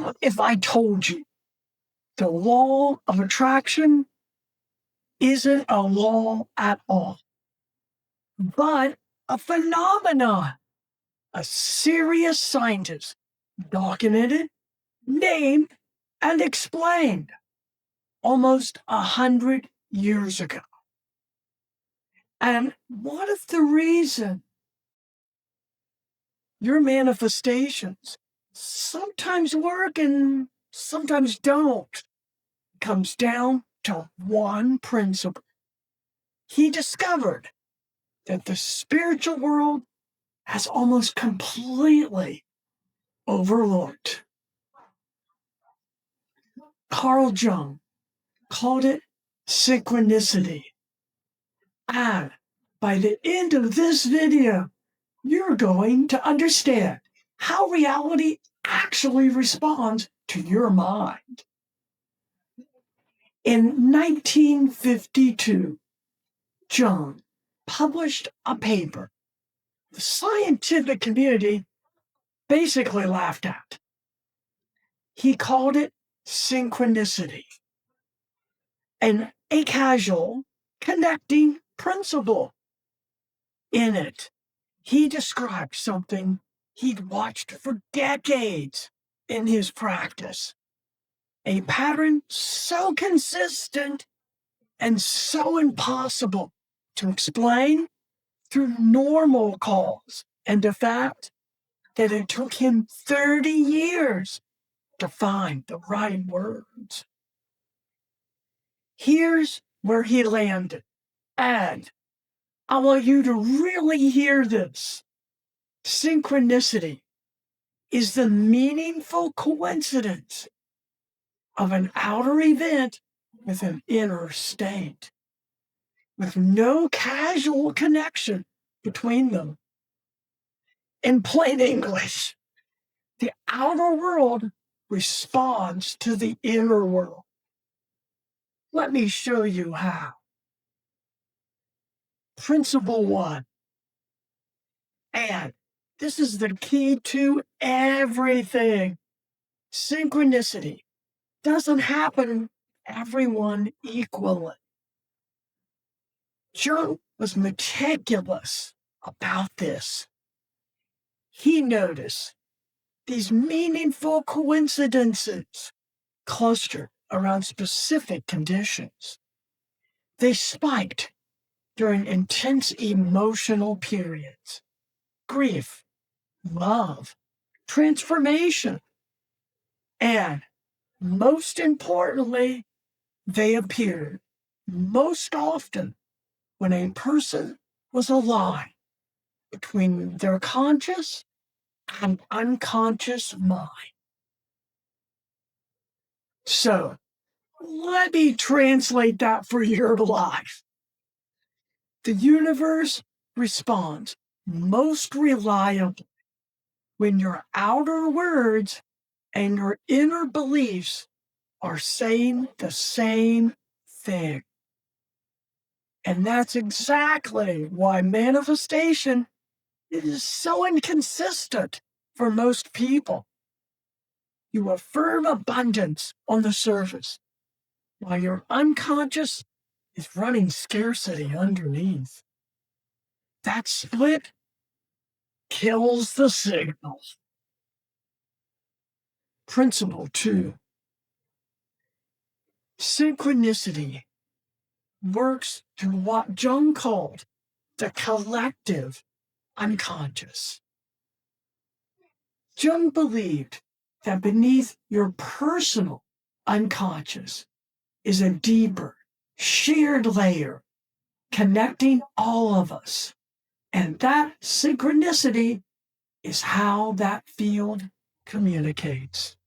What if I told you the law of attraction isn't a law at all, but a phenomenon? A serious scientist documented, named, and explained almost 100 years ago. And what if the reason your manifestations sometimes work and sometimes don't comes down to one principle? He discovered that the spiritual world has almost completely overlooked. Carl Jung called it synchronicity. And by the end of this video, you're going to understand how reality actually responds to your mind. In 1952, Jung published a paper the scientific community basically laughed at. He called it synchronicity, and a causal connecting principle. In it, he described something he'd watched for decades in his practice, a pattern so consistent and so impossible to explain through normal cause and effect that it took him 30 years to find the right words. Here's where he landed, and I want you to really hear this. Synchronicity is the meaningful coincidence of an outer event with an inner state, with no causal connection between them. In plain English, the outer world responds to the inner world. Let me show you how. Principle 1. And this is the key to everything. Synchronicity doesn't happen to everyone equally. Jung was meticulous about this. He noticed these meaningful coincidences clustered around specific conditions. They spiked during intense emotional periods: grief, love, transformation, and most importantly, they appeared most often when a person was aligned between their conscious and unconscious mind. So, let me translate that for your life. The universe responds most reliably when your outer words and your inner beliefs are saying the same thing. And that's exactly why manifestation is so inconsistent for most people. You affirm abundance on the surface, while your unconscious is running scarcity underneath. That split kills the signal. Principle 2. Synchronicity works to what Jung called the collective unconscious. Jung believed that beneath your personal unconscious is a deeper, shared layer connecting all of us. And that synchronicity is how that field communicates.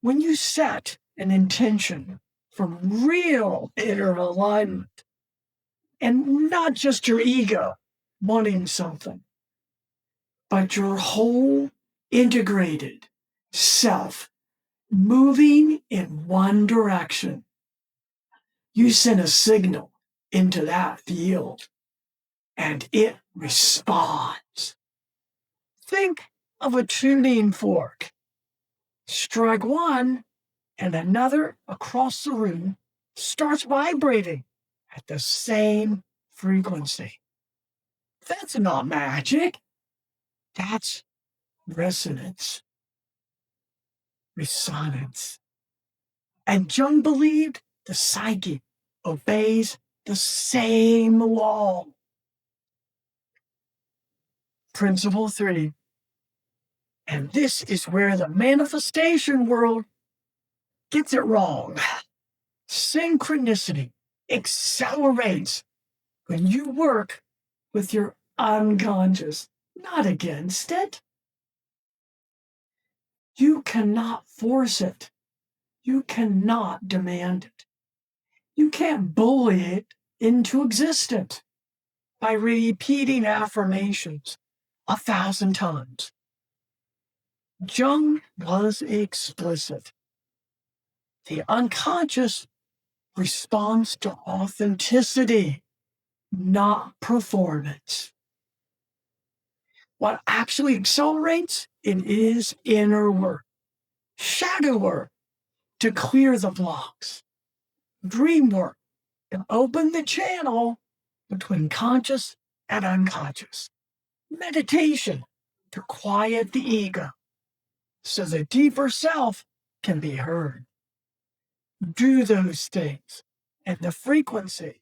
When you set an intention for real inner alignment, and not just your ego wanting something, but your whole integrated self moving in one direction, you send a signal into that field, and it responds. Think of a tuning fork Strike one, and another across the room starts vibrating at the same frequency. That's not magic. That's resonance, resonance. And Jung believed the psyche obeys the same law. Principle 3. And this is where the manifestation world gets it wrong. Synchronicity accelerates when you work with your unconscious, not against it. You cannot force it. You cannot demand it. You can't bully it into existence by repeating affirmations 1,000 times. Jung was explicit. The unconscious responds to authenticity, not performance. What actually accelerates it is inner work, shadow work to clear the blocks, dream work to open the channel between conscious and unconscious, meditation to quiet the ego so the deeper self can be heard. Do those things, and the frequency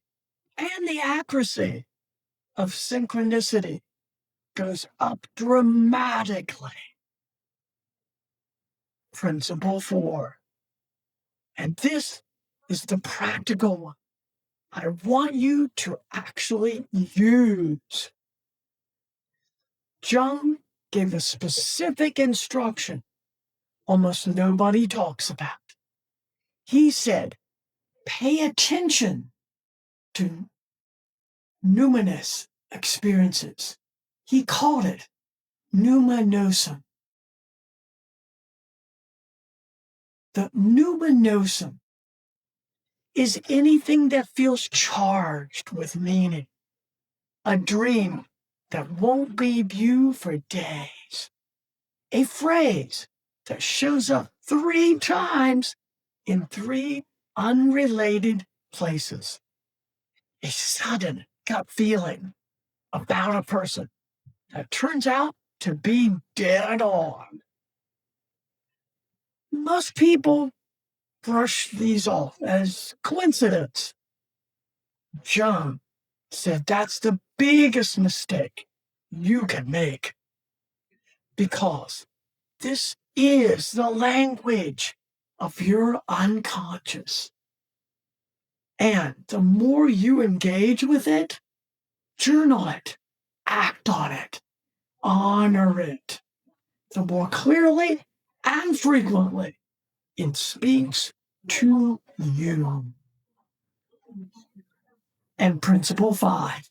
and the accuracy of synchronicity goes up dramatically. Principle 4. And this is the practical one I want you to actually use. Jung gave a specific instruction almost nobody talks about. He said, pay attention to numinous experiences. He called it numinosum. The numinosum is anything that feels charged with meaning, a dream that won't leave you for days, a phrase that shows up 3 times in 3 unrelated places, a sudden gut feeling about a person that turns out to be dead on. Most people brush these off as coincidence. Jung said that's the biggest mistake you can make, because this is the language of your unconscious. And the more you engage with it, journal it, act on it, honor it, the more clearly and frequently it speaks to you. And principle 5,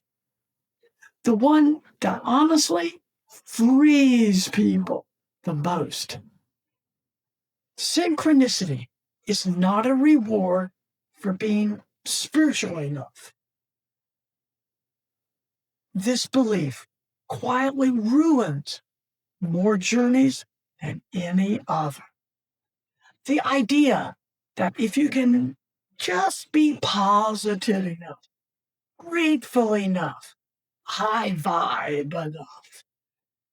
the one that honestly frees people the most. Synchronicity is not a reward for being spiritual enough. This belief quietly ruins more journeys than any other. The idea that if you can just be positive enough, grateful enough, high vibe enough,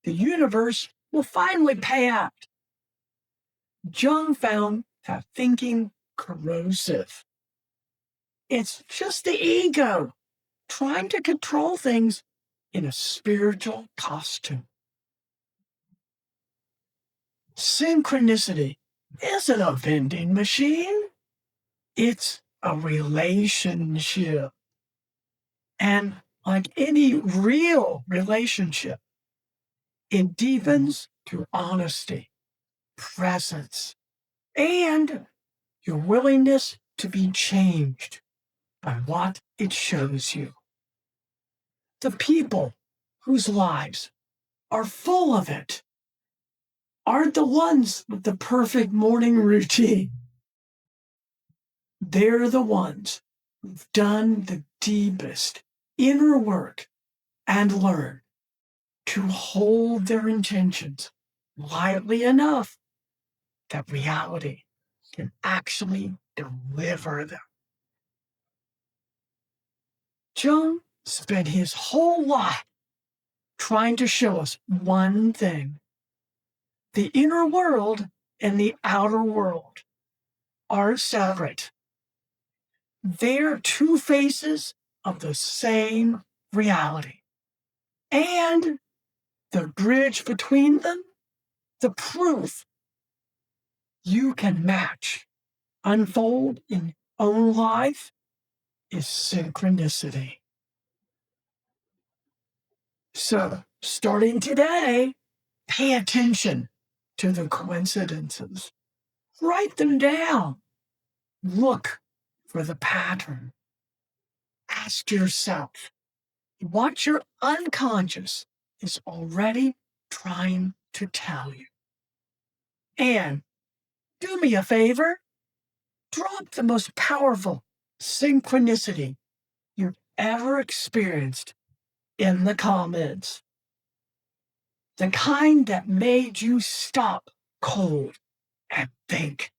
the universe will finally pay out. Jung found that thinking corrosive. It's just the ego trying to control things in a spiritual costume. Synchronicity isn't a vending machine. It's a relationship. And like any real relationship, it deepens through honesty, presence, and your willingness to be changed by what it shows you. The people whose lives are full of it aren't the ones with the perfect morning routine. They're the ones who've done the deepest inner work and learned to hold their intentions lightly enough that reality can actually deliver them. Jung spent his whole life trying to show us one thing. The inner world and the outer world are separate. They're two faces of the same reality. And the bridge between them, the proof you can match, unfold in your own life, is synchronicity. So, starting today, pay attention to the coincidences. Write them down. Look for the pattern. Ask yourself what your unconscious is already trying to tell you. And do me a favor, drop the most powerful synchronicity you've ever experienced in the comments. The kind that made you stop cold and think.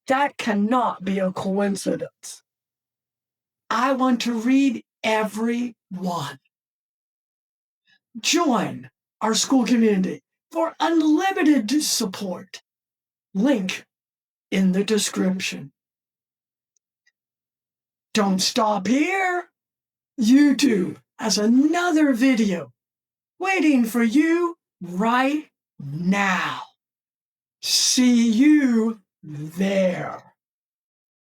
That cannot be a coincidence. I want to read every one. Join our school community for unlimited support. Link in the description. Don't stop here. YouTube has another video waiting for you right now. See you there.